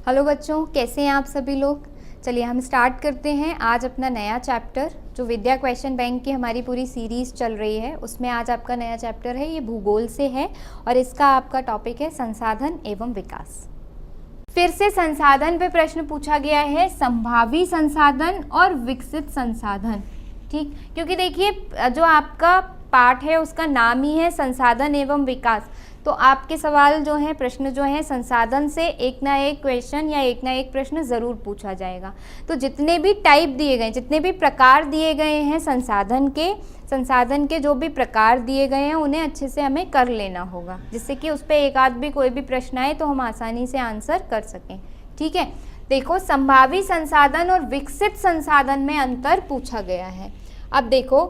Hello बच्चों, कैसे हैं आप सभी लोग। चलिए हम स्टार्ट करते हैं आज अपना नया चैप्टर। जो विद्या क्वेश्चन बैंक की हमारी पूरी सीरीज़ चल रही है उसमें आज आपका नया चैप्टर है, ये भूगोल से है और इसका आपका टॉपिक है संसाधन एवं विकास। फिर से संसाधन पे प्रश्न पूछा गया है, संभावी संसाधन और विकसित संसाधन। ठीक, क्योंकि देखिए जो आपका पाठ है उसका नाम ही है संसाधन एवं विकास, तो आपके सवाल जो हैं, प्रश्न जो हैं, संसाधन से एक ना एक क्वेश्चन या एक ना एक प्रश्न ज़रूर पूछा जाएगा। तो जितने भी टाइप दिए गए, जितने भी प्रकार दिए गए हैं संसाधन के जो भी प्रकार दिए गए हैं उन्हें अच्छे से हमें कर लेना होगा, जिससे कि उस पर एक आध भी कोई भी प्रश्न आए तो हम आसानी से आंसर कर सकें। ठीक है, देखो संभावी संसाधन और विकसित संसाधन में अंतर पूछा गया है। अब देखो,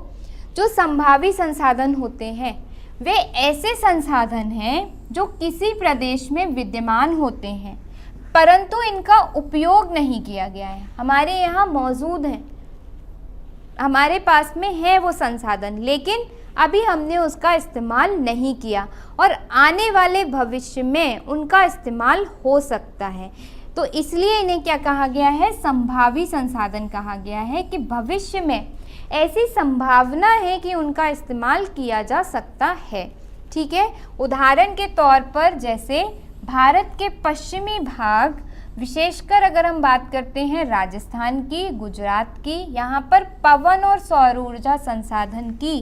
जो संभावी संसाधन होते हैं वे ऐसे संसाधन हैं जो किसी प्रदेश में विद्यमान होते हैं परंतु इनका उपयोग नहीं किया गया है। हमारे यहाँ मौजूद हैं, हमारे पास में है वो संसाधन, लेकिन अभी हमने उसका इस्तेमाल नहीं किया और आने वाले भविष्य में उनका इस्तेमाल हो सकता है। तो इसलिए इन्हें क्या कहा गया है, संभावी संसाधन कहा गया है कि भविष्य में ऐसी संभावना है कि उनका इस्तेमाल किया जा सकता है। ठीक है, उदाहरण के तौर पर जैसे भारत के पश्चिमी भाग, विशेषकर अगर हम बात करते हैं राजस्थान की, गुजरात की, यहाँ पर पवन और सौर ऊर्जा संसाधन की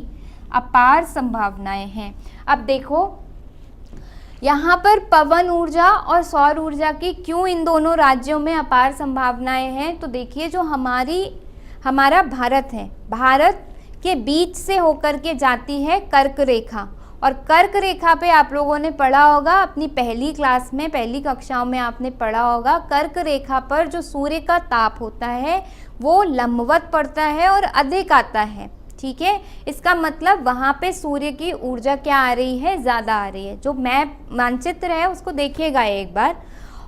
अपार संभावनाएं हैं। अब देखो यहाँ पर पवन ऊर्जा और सौर ऊर्जा की क्यों इन दोनों राज्यों में अपार संभावनाएं हैं, तो देखिए जो हमारा भारत है, भारत के बीच से होकर के जाती है कर्क रेखा, और कर्क रेखा पे आप लोगों ने पढ़ा होगा अपनी पहली क्लास में, पहली कक्षाओं में आपने पढ़ा होगा, कर्क रेखा पर जो सूर्य का ताप होता है वो लंबवत पड़ता है और अधिक आता है। ठीक है, इसका मतलब वहाँ पे सूर्य की ऊर्जा क्या आ रही है, ज़्यादा आ रही है। जो मैप मानचित्र है उसको देखिएगा एक बार।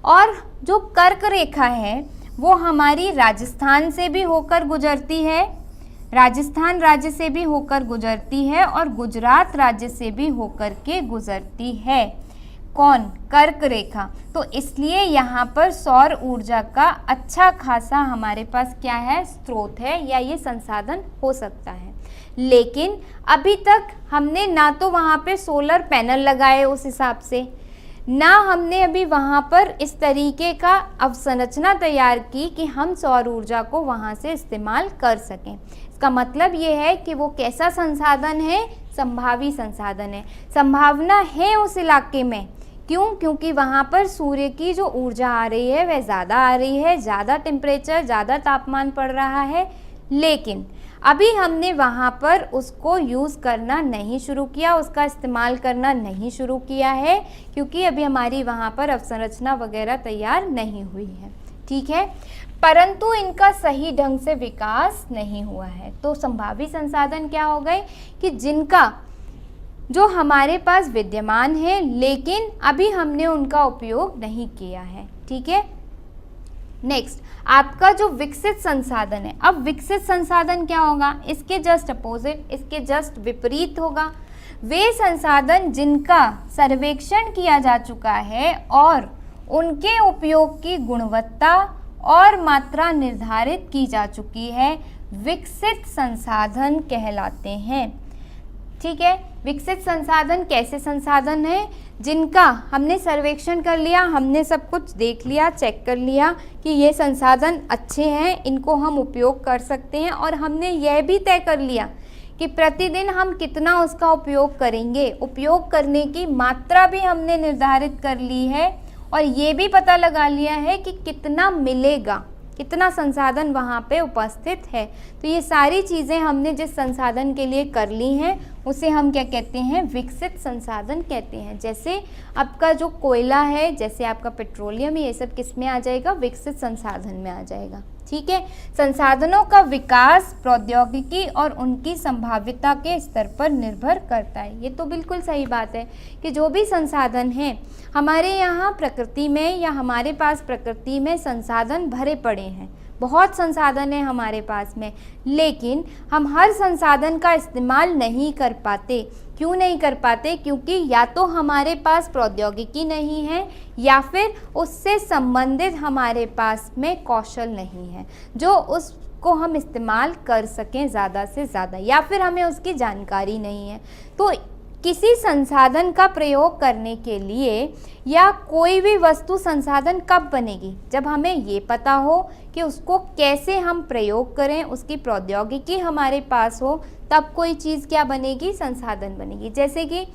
और जो कर्क रेखा है वो हमारी राजस्थान से भी होकर गुजरती है, राजस्थान राज्य से भी होकर गुजरती है और गुजरात राज्य से भी होकर के गुजरती है। कौन? कर्क रेखा। तो इसलिए यहाँ पर सौर ऊर्जा का अच्छा खासा हमारे पास क्या है, स्रोत है या ये संसाधन हो सकता है। लेकिन अभी तक हमने ना तो वहाँ पे सोलर पैनल लगाए उस हिसाब से, ना हमने अभी वहाँ पर इस तरीके का अवसंरचना तैयार की कि हम सौर ऊर्जा को वहाँ से इस्तेमाल कर सकें। इसका मतलब ये है कि वो कैसा संसाधन है, संभावी संसाधन है। संभावना है उस इलाके में, क्यों? क्योंकि वहाँ पर सूर्य की जो ऊर्जा आ रही है वह ज़्यादा आ रही है, ज़्यादा टेम्परेचर, ज़्यादा तापमान पड़ रहा है, लेकिन अभी हमने वहाँ पर उसको यूज़ करना नहीं शुरू किया, उसका इस्तेमाल करना नहीं शुरू किया है, क्योंकि अभी हमारी वहाँ पर अवसंरचना वगैरह तैयार नहीं हुई है। ठीक है, परंतु इनका सही ढंग से विकास नहीं हुआ है। तो संभावी संसाधन क्या हो गए कि जिनका जो हमारे पास विद्यमान है लेकिन अभी हमने उनका उपयोग नहीं किया है। ठीक है, नेक्स्ट आपका जो विकसित संसाधन है। अब विकसित संसाधन क्या होगा, इसके जस्ट अपोजिट, इसके जस्ट विपरीत होगा। वे संसाधन जिनका सर्वेक्षण किया जा चुका है और उनके उपयोग की गुणवत्ता और मात्रा निर्धारित की जा चुकी है, विकसित संसाधन कहलाते हैं। ठीक है, विकसित संसाधन कैसे संसाधन है, जिनका हमने सर्वेक्षण कर लिया, हमने सब कुछ देख लिया, चेक कर लिया कि ये संसाधन अच्छे हैं, इनको हम उपयोग कर सकते हैं, और हमने यह भी तय कर लिया कि प्रतिदिन हम कितना उसका उपयोग करेंगे। उपयोग करने की मात्रा भी हमने निर्धारित कर ली है और ये भी पता लगा लिया है कि कितना मिलेगा, कितना संसाधन वहाँ पे उपस्थित है। तो ये सारी चीज़ें हमने जिस संसाधन के लिए कर ली हैं उसे हम क्या कहते हैं, विकसित संसाधन कहते हैं। जैसे आपका जो कोयला है, जैसे आपका पेट्रोलियम, ये सब किस में आ जाएगा, विकसित संसाधन में आ जाएगा। ठीक है, संसाधनों का विकास प्रौद्योगिकी और उनकी संभाव्यता के स्तर पर निर्भर करता है। ये तो बिल्कुल सही बात है कि जो भी संसाधन हैं हमारे यहाँ प्रकृति में या हमारे पास प्रकृति में संसाधन भरे पड़े हैं, बहुत संसाधन है हमारे पास में, लेकिन हम हर संसाधन का इस्तेमाल नहीं कर पाते। क्यों नहीं कर पाते? क्योंकि या तो हमारे पास प्रौद्योगिकी नहीं है या फिर उससे संबंधित हमारे पास में कौशल नहीं है जो उसको हम इस्तेमाल कर सकें ज़्यादा से ज़्यादा, या फिर हमें उसकी जानकारी नहीं है। तो किसी संसाधन का प्रयोग करने के लिए या कोई भी वस्तु संसाधन कब बनेगी? जब हमें ये पता हो कि उसको कैसे हम प्रयोग करें, उसकी प्रौद्योगिकी हमारे पास हो, तब कोई चीज़ क्या बनेगी? संसाधन बनेगी। जैसे कि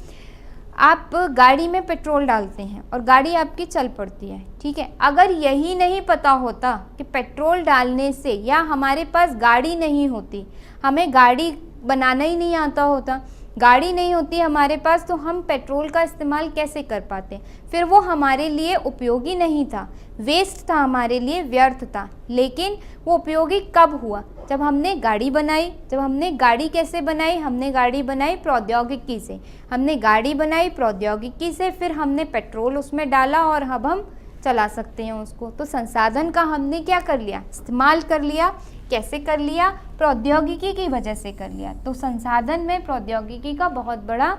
आप गाड़ी में पेट्रोल डालते हैं और गाड़ी आपकी चल पड़ती है, ठीक है। अगर यही नहीं पता होता कि पेट्रोल डालने से, या हमारे पास गाड़ी नहीं होती, हमें गाड़ी बनाना ही नहीं आता होता, गाड़ी नहीं होती हमारे पास, तो हम पेट्रोल का इस्तेमाल कैसे कर पाते? फिर वो हमारे लिए उपयोगी नहीं था, वेस्ट था, हमारे लिए व्यर्थ था। लेकिन वो उपयोगी कब हुआ? जब हमने गाड़ी बनाई। जब हमने गाड़ी कैसे बनाई? हमने गाड़ी बनाई प्रौद्योगिकी से। हमने गाड़ी बनाई प्रौद्योगिकी से, फिर हमने पेट्रोल उसमें डाला और अब हम चला सकते हैं उसको। तो संसाधन का हमने क्या कर लिया? इस्तेमाल कर लिया। कैसे कर लिया? प्रौद्योगिकी की वजह से कर लिया। तो संसाधन में प्रौद्योगिकी का बहुत बड़ा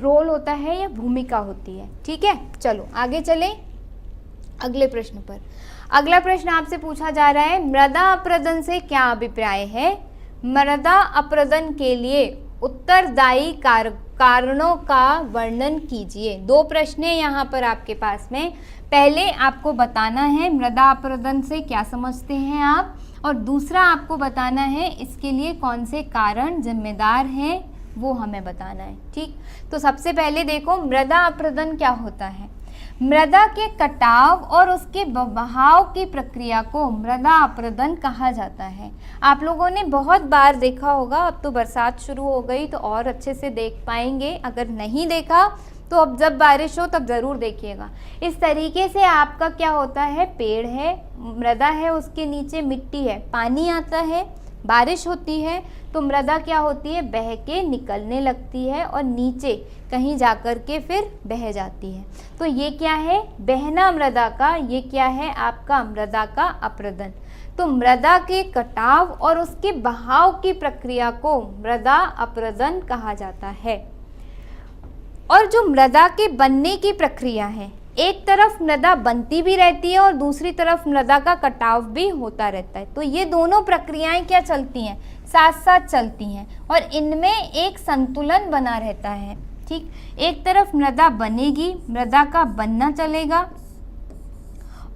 रोल होता है या भूमिका होती है, ठीक है। चलो आगे चलें अगले प्रश्न पर। अगला प्रश्न आपसे पूछा जा रहा है, मृदा अपरदन से क्या अभिप्राय है? मृदा अपरदन के लिए उत्तरदायी कारणों का वर्णन कीजिए। दो प्रश्न हैं यहाँ पर आपके पास में। पहले आपको बताना है मृदा अपरदन से क्या समझते हैं आप, और दूसरा आपको बताना है इसके लिए कौन से कारण जिम्मेदार हैं, वो हमें बताना है, ठीक। तो सबसे पहले देखो मृदा अपरदन क्या होता है। मृदा के कटाव और उसके बहाव की प्रक्रिया को मृदा अपरदन कहा जाता है। आप लोगों ने बहुत बार देखा होगा, अब तो बरसात शुरू हो गई तो और अच्छे से देख पाएंगे। अगर नहीं देखा तो अब जब बारिश हो तब ज़रूर देखिएगा। इस तरीके से आपका क्या होता है, पेड़ है, मृदा है, उसके नीचे मिट्टी है, पानी आता है, बारिश होती है तो मृदा क्या होती है, बह के निकलने लगती है और नीचे कहीं जाकर के फिर बह जाती है। तो ये क्या है, बहना मृदा का, ये क्या है आपका मृदा का अपरदन। तो मृदा के कटाव और उसके बहाव की प्रक्रिया को मृदा अपरदन कहा जाता है। और जो मृदा के बनने की प्रक्रिया है, एक तरफ मृदा बनती भी रहती है और दूसरी तरफ मृदा का कटाव भी होता रहता है। तो ये दोनों प्रक्रियाएं क्या चलती हैं, साथ साथ चलती हैं और इनमें एक संतुलन बना रहता है, ठीक। एक तरफ मृदा बनेगी, मृदा का बनना चलेगा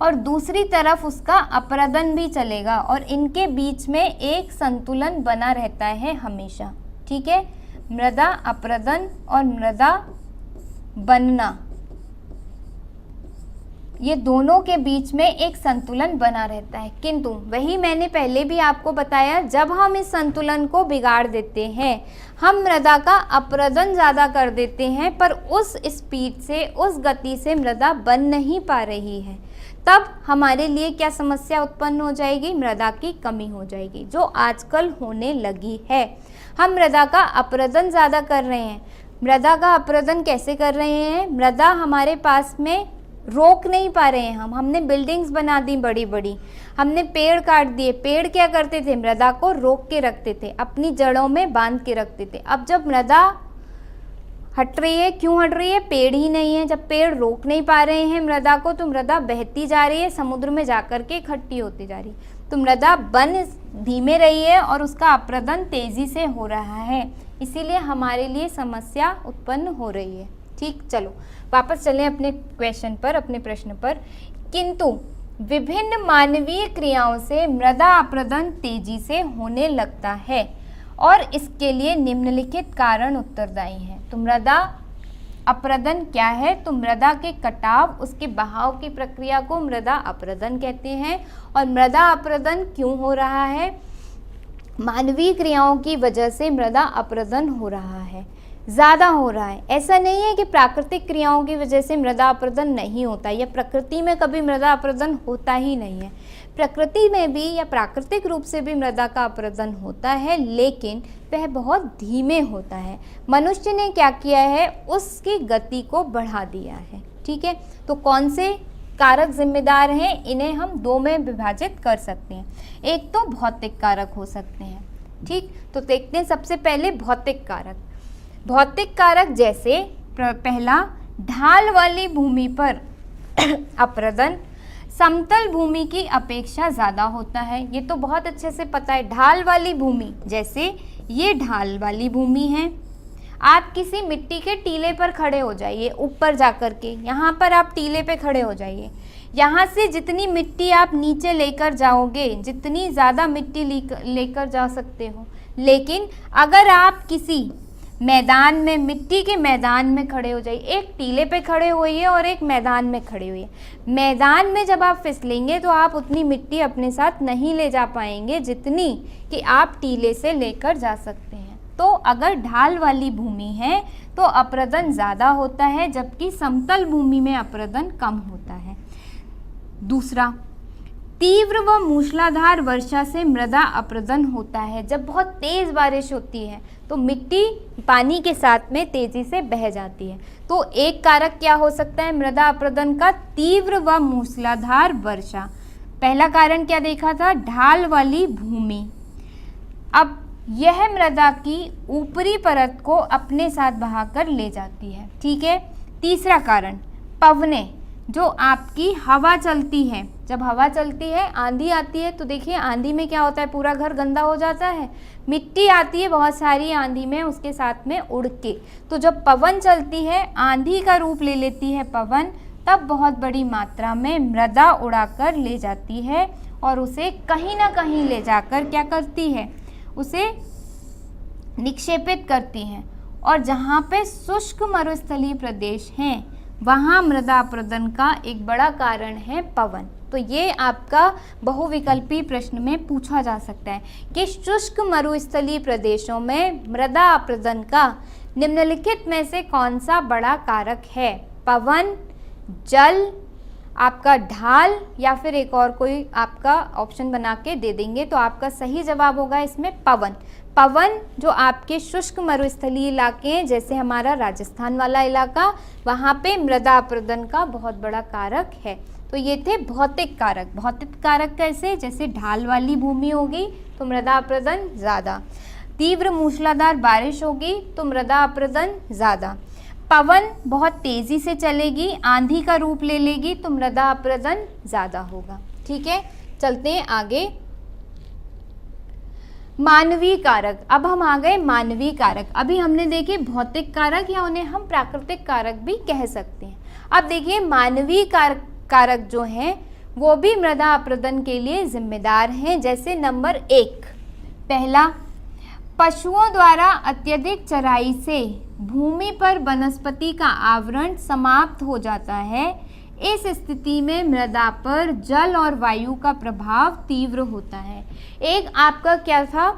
और दूसरी तरफ उसका अपरदन भी चलेगा और इनके बीच में एक संतुलन बना रहता है हमेशा, ठीक है। मृदा अपरदन और मृदा बनना, ये दोनों के बीच में एक संतुलन बना रहता है। किंतु वही मैंने पहले भी आपको बताया, जब हम इस संतुलन को बिगाड़ देते हैं, हम मृदा का अपरदन ज़्यादा कर देते हैं पर उस स्पीड से, उस गति से मृदा बन नहीं पा रही है, तब हमारे लिए क्या समस्या उत्पन्न हो जाएगी, मृदा की कमी हो जाएगी, जो आजकल होने लगी है। हम मृदा का अपरदन ज़्यादा कर रहे हैं। मृदा का अपरदन कैसे कर रहे हैं, मृदा हमारे पास में रोक नहीं पा रहे हैं हमने बिल्डिंग्स बना दी बड़ी बड़ी, हमने पेड़ काट दिए। पेड़ क्या करते थे, मृदा को रोक के रखते थे, अपनी जड़ों में बांध के रखते थे। अब जब मृदा हट रही है, क्यों हट रही है, पेड़ ही नहीं है। जब पेड़ रोक नहीं पा रहे हैं मृदा को, तो मृदा बहती जा रही है, समुद्र में जाकर के इकट्ठी होती जा रही। तो मृदा बन धीमे रही है और उसका अपरदन तेजी से हो रहा है, इसीलिए हमारे लिए समस्या उत्पन्न हो रही है, ठीक। चलो वापस चलें अपने क्वेश्चन पर, अपने प्रश्न पर। किंतु विभिन्न मानवीय क्रियाओं से मृदा अपरदन तेजी से होने लगता है और इसके लिए निम्नलिखित कारण उत्तरदायी हैं। तो मृदा अपरदन क्या है, तो मृदा के कटाव, उसके बहाव की प्रक्रिया को मृदा अपरदन कहते हैं। और मृदा अपरदन क्यों हो रहा है, मानवीय क्रियाओं की वजह से मृदा अपरदन हो रहा है, ज़्यादा हो रहा है। ऐसा नहीं है कि प्राकृतिक क्रियाओं की वजह से मृदा अपरदन नहीं होता, या प्रकृति में कभी मृदा अपरदन होता ही नहीं है। प्रकृति में भी या प्राकृतिक रूप से भी मृदा का अपरदन होता है, लेकिन वह बहुत धीमे होता है। मनुष्य ने क्या किया है, उसकी गति को बढ़ा दिया है, ठीक है। तो कौन से कारक जिम्मेदार हैं, इन्हें हम दो में विभाजित कर सकते हैं। एक तो भौतिक कारक हो सकते हैं, ठीक। तो देखते हैं सबसे पहले भौतिक कारक। भौतिक कारक जैसे पहला, ढाल वाली भूमि पर अपरदन समतल भूमि की अपेक्षा ज़्यादा होता है। ये तो बहुत अच्छे से पता है। ढाल वाली भूमि, जैसे ये ढाल वाली भूमि है। आप किसी मिट्टी के टीले पर खड़े हो जाइए, ऊपर जा कर के, यहाँ पर आप टीले पे खड़े हो जाइए। यहाँ से जितनी मिट्टी आप नीचे लेकर जाओगे, जितनी ज़्यादा मिट्टी लेकर जा सकते हो। लेकिन अगर आप किसी मैदान में, मिट्टी के मैदान में खड़े हो जाइए, एक टीले पे खड़े होइए और एक मैदान में खड़े होइए। मैदान में जब आप फिसलेंगे तो आप उतनी मिट्टी अपने साथ नहीं ले जा पाएंगे जितनी कि आप टीले से लेकर जा सकते हैं। तो अगर ढाल वाली भूमि है तो अपरदन ज़्यादा होता है, जबकि समतल भूमि में अपरदन कम होता है। दूसरा, तीव्र व मूसलाधार वर्षा से मृदा अपरदन होता है। जब बहुत तेज़ बारिश होती है तो मिट्टी पानी के साथ में तेज़ी से बह जाती है। तो एक कारक क्या हो सकता है मृदा अपरदन का? तीव्र व मूसलाधार वर्षा। पहला कारण क्या देखा था? ढाल वाली भूमि। अब यह मृदा की ऊपरी परत को अपने साथ बहाकर ले जाती है, ठीक है। तीसरा कारण, पवने, जो आपकी हवा चलती है। जब हवा चलती है, आंधी आती है, तो देखिए आंधी में क्या होता है, पूरा घर गंदा हो जाता है। मिट्टी आती है बहुत सारी आंधी में, उसके साथ में उड़ के। तो जब पवन चलती है, आंधी का रूप ले लेती है पवन, तब बहुत बड़ी मात्रा में मृदा उड़ाकर ले जाती है और उसे कहीं ना कहीं ले जाकर क्या करती है, उसे निक्षेपित करती हैं। और जहाँ पे शुष्क मरुस्थलीय प्रदेश हैं, वहाँ मृदा अपरदन का एक बड़ा कारण है पवन। तो ये आपका बहुविकल्पी प्रश्न में पूछा जा सकता है कि शुष्क मरुस्थलीय प्रदेशों में मृदा अपरदन का निम्नलिखित में से कौन सा बड़ा कारक है? पवन, जल, आपका ढाल, या फिर एक और कोई आपका ऑप्शन बना के दे देंगे। तो आपका सही जवाब होगा इसमें पवन। पवन जो आपके शुष्क मरुस्थलीय इलाके हैं, जैसे हमारा राजस्थान वाला इलाका, वहाँ पे मृदा अपरदन का बहुत बड़ा कारक है। तो ये थे भौतिक कारक। भौतिक कारक कैसे? जैसे ढाल वाली भूमि होगी तो मृदा अपरदन ज़्यादा, तीव्र मूसलाधार बारिश होगी तो मृदा अपरदन ज़्यादा, पवन बहुत तेज़ी से चलेगी, आंधी का रूप ले लेगी तो मृदा अपरदन ज़्यादा होगा, ठीक है। चलते हैं आगे। मानवीय कारक। अब हम आ गए मानवीय कारक। अभी हमने देखे भौतिक कारक, या उन्हें हम प्राकृतिक कारक भी कह सकते हैं। अब देखिए मानवीय कारक जो हैं वो भी मृदा अपरदन के लिए जिम्मेदार हैं। जैसे नंबर 1, पहला, पशुओं द्वारा अत्यधिक चराई से भूमि पर वनस्पति का आवरण समाप्त हो जाता है। इस स्थिति में मृदा पर जल और वायु का प्रभाव तीव्र होता है। एक आपका क्या था,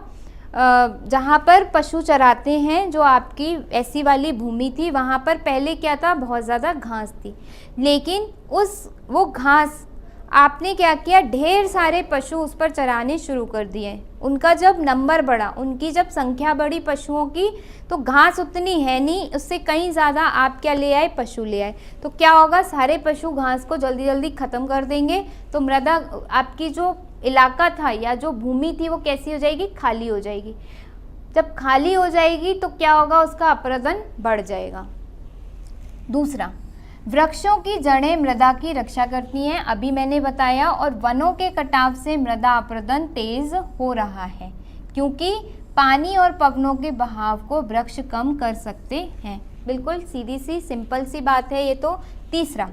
जहाँ पर पशु चराते हैं, जो आपकी ऐसी वाली भूमि थी, वहाँ पर पहले क्या था, बहुत ज़्यादा घास थी। लेकिन वो घास आपने क्या किया, ढेर सारे पशु उस पर चराने शुरू कर दिए। उनका जब नंबर बढ़ा, उनकी जब संख्या बढ़ी पशुओं की, तो घास उतनी है नहीं, उससे कहीं ज़्यादा आप क्या ले आए, पशु ले आए। तो क्या होगा, सारे पशु घास को जल्दी जल्दी ख़त्म कर देंगे। तो मृदा, आपकी जो इलाका था या जो भूमि थी, वो कैसी हो जाएगी, खाली हो जाएगी। जब खाली हो जाएगी तो क्या होगा, उसका अपरदन बढ़ जाएगा। दूसरा, वृक्षों की जड़ें मृदा की रक्षा करती हैं, अभी मैंने बताया। और वनों के कटाव से मृदा अपरदन तेज हो रहा है, क्योंकि पानी और पवनों के बहाव को वृक्ष कम कर सकते हैं। बिल्कुल सीधी सी सिंपल सी बात है ये तो। तीसरा,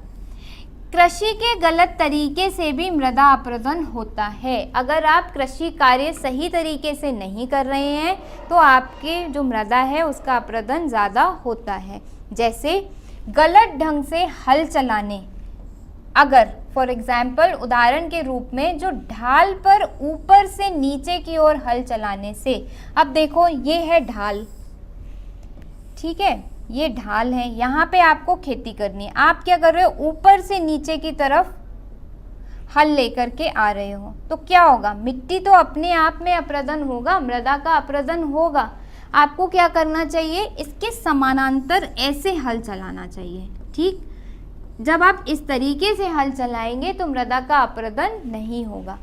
कृषि के गलत तरीके से भी मृदा अपरदन होता है। अगर आप कृषि कार्य सही तरीके से नहीं कर रहे हैं तो आपके जो मृदा है उसका अपरदन ज़्यादा होता है। जैसे गलत ढंग से हल चलाने, अगर फॉर एग्जाम्पल उदाहरण के रूप में, जो ढाल पर ऊपर से नीचे की ओर हल चलाने से, अब देखो ये है ढाल, ठीक है, ये ढाल है, यहाँ पे आपको खेती करनी है। आप क्या कर रहे हो, ऊपर से नीचे की तरफ हल लेकर के आ रहे हो, तो क्या होगा, मिट्टी तो अपने आप में अपरदन होगा, मृदा का अपरदन होगा। आपको क्या करना चाहिए, इसके समानांतर ऐसे हल चलाना चाहिए, ठीक। जब आप इस तरीके से हल चलाएंगे तो मृदा का अपरदन नहीं होगा।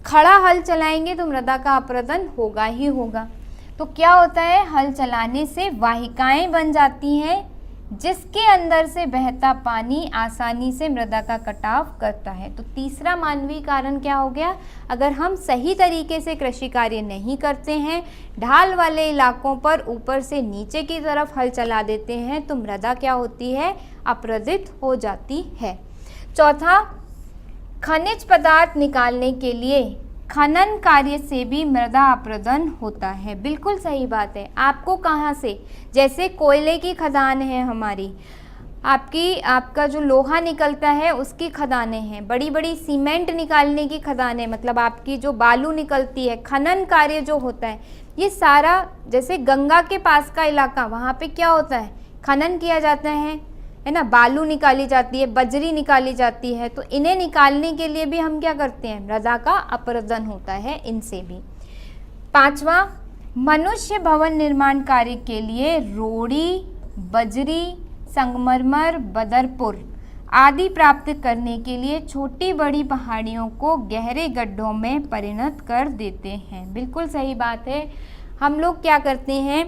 खड़ा हल चलाएंगे तो मृदा का अपरदन होगा ही होगा। तो क्या होता है, हल चलाने से वाहिकाएं बन जाती हैं जिसके अंदर से बहता पानी आसानी से मृदा का कटाव करता है। तो तीसरा मानवीय कारण क्या हो गया, अगर हम सही तरीके से कृषि कार्य नहीं करते हैं, ढाल वाले इलाकों पर ऊपर से नीचे की तरफ हल चला देते हैं तो मृदा क्या होती है, अपरदित हो जाती है। चौथा, खनिज पदार्थ निकालने के लिए खनन कार्य से भी मृदा अपरदन होता है। बिल्कुल सही बात है। आपको कहाँ से, जैसे कोयले की खदान है हमारी, आपका जो लोहा निकलता है उसकी खदानें हैं, बड़ी बड़ी सीमेंट निकालने की खदानें, मतलब आपकी जो बालू निकलती है, खनन कार्य जो होता है, ये सारा, जैसे गंगा के पास का इलाका, वहाँ पे क्या होता है, खनन किया जाता है ना, बालू निकाली जाती है, बजरी निकाली जाती है। तो इन्हें निकालने के लिए भी हम क्या करते हैं, मृदा का अपरदन होता है इनसे भी। पांचवा, मनुष्य भवन निर्माण कार्य के लिए रोड़ी, बजरी, संगमरमर, बदरपुर आदि प्राप्त करने के लिए छोटी बड़ी पहाड़ियों को गहरे गड्ढों में परिणत कर देते हैं। बिल्कुल सही बात है। हम लोग क्या करते हैं,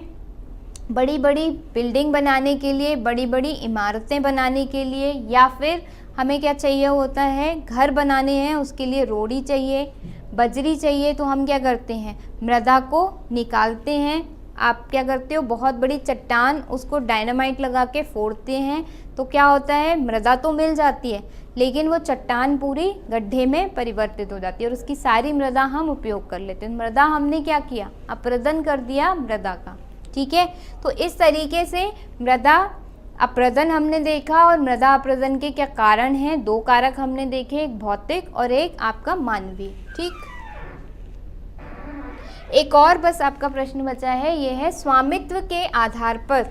बड़ी बड़ी बिल्डिंग बनाने के लिए, बड़ी बड़ी इमारतें बनाने के लिए, या फिर हमें क्या चाहिए होता है, घर बनाने हैं, उसके लिए रोड़ी चाहिए, बजरी चाहिए, तो हम क्या करते हैं, मृदा को निकालते हैं। आप क्या करते हो, बहुत बड़ी चट्टान, उसको डायनामाइट लगा के फोड़ते हैं, तो क्या होता है, मृदा तो मिल जाती है लेकिन वो चट्टान पूरी गड्ढे में परिवर्तित हो जाती है और उसकी सारी मृदा हम उपयोग कर लेते हैं। मृदा हमने क्या किया, अपरदन कर दिया मृदा का। ठीक है, तो इस तरीके से मृदा अपरदन हमने देखा। और मृदा अपरदन के क्या कारण हैं, दो कारक हमने देखे, एक भौतिक और एक आपका मानवीय। ठीक, एक और बस आपका प्रश्न बचा है, ये है स्वामित्व के आधार पर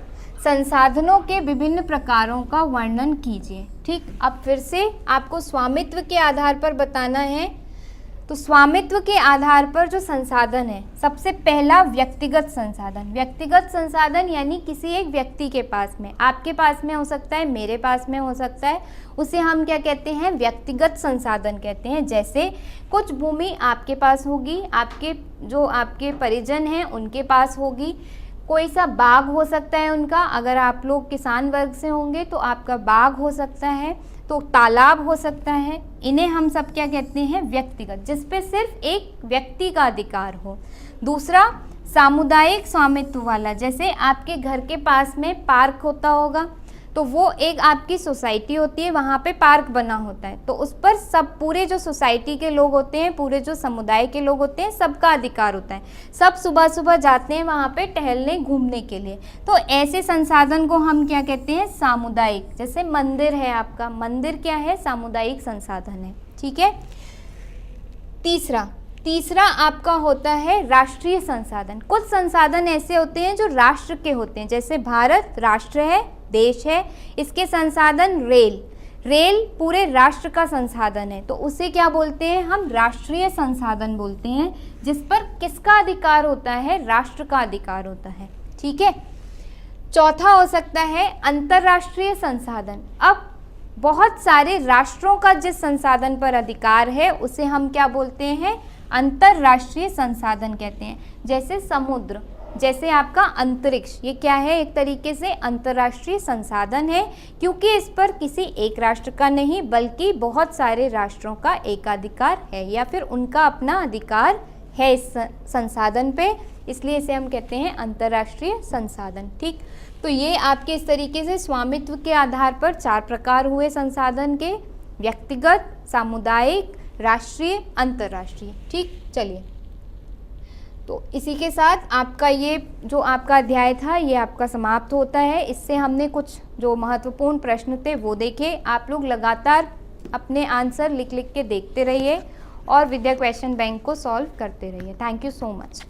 संसाधनों के विभिन्न प्रकारों का वर्णन कीजिए। ठीक, अब फिर से आपको स्वामित्व के आधार पर बताना है। तो स्वामित्व के आधार पर जो संसाधन है, सबसे पहला व्यक्तिगत संसाधन। व्यक्तिगत संसाधन यानी किसी एक व्यक्ति के पास में, आपके पास में हो सकता है, मेरे पास में हो सकता है, उसे हम क्या कहते हैं, व्यक्तिगत संसाधन कहते हैं। जैसे कुछ भूमि आपके पास होगी, आपके परिजन हैं उनके पास होगी, कोई सा बाग हो सकता है उनका, अगर आप लोग किसान वर्ग से होंगे तो आपका बाग हो सकता है, तो तालाब हो सकता है। इन्हें हम सब क्या कहते हैं, व्यक्तिगत, जिस पे सिर्फ एक व्यक्ति का अधिकार हो। दूसरा, सामुदायिक स्वामित्व वाला, जैसे आपके घर के पास में पार्क होता होगा, तो वो एक आपकी सोसाइटी होती है, वहाँ पे पार्क बना होता है, तो उस पर सब पूरे जो सोसाइटी के लोग होते हैं, पूरे जो समुदाय के लोग होते हैं, सबका अधिकार होता है। सब सुबह सुबह जाते हैं वहाँ पे टहलने घूमने के लिए। तो ऐसे संसाधन को हम क्या कहते हैं, सामुदायिक। जैसे मंदिर है आपका, मंदिर क्या है, सामुदायिक संसाधन है। ठीक है। तीसरा आपका होता है राष्ट्रीय संसाधन। कुछ संसाधन ऐसे होते हैं जो राष्ट्र के होते हैं, जैसे भारत राष्ट्र है, देश है, इसके संसाधन रेल पूरे राष्ट्र का संसाधन है, तो उसे क्या बोलते हैं हम, राष्ट्रीय संसाधन बोलते हैं, जिस पर किसका अधिकार होता है, राष्ट्र का अधिकार होता है। ठीक है। चौथा हो सकता है अंतर्राष्ट्रीय संसाधन। अब बहुत सारे राष्ट्रों का जिस संसाधन पर अधिकार है उसे हम क्या बोलते हैं, अंतर्राष्ट्रीय संसाधन कहते हैं। जैसे समुद्र, जैसे आपका अंतरिक्ष, ये क्या है, एक तरीके से अंतर्राष्ट्रीय संसाधन है, क्योंकि इस पर किसी एक राष्ट्र का नहीं बल्कि बहुत सारे राष्ट्रों का एकाधिकार है, या फिर उनका अपना अधिकार है इस संसाधन पे, इसलिए इसे हम कहते हैं अंतर्राष्ट्रीय संसाधन। ठीक, तो ये आपके इस तरीके से स्वामित्व के आधार पर 4 प्रकार हुए संसाधन के, व्यक्तिगत, सामुदायिक, राष्ट्रीय, अंतर्राष्ट्रीय। ठीक, चलिए, तो इसी के साथ आपका ये जो आपका अध्याय था ये आपका समाप्त होता है। इससे हमने कुछ जो महत्वपूर्ण प्रश्न थे वो देखे। आप लोग लगातार अपने आंसर लिख लिख के देखते रहिए और विद्या क्वेश्चन बैंक को सॉल्व करते रहिए। Thank you so much.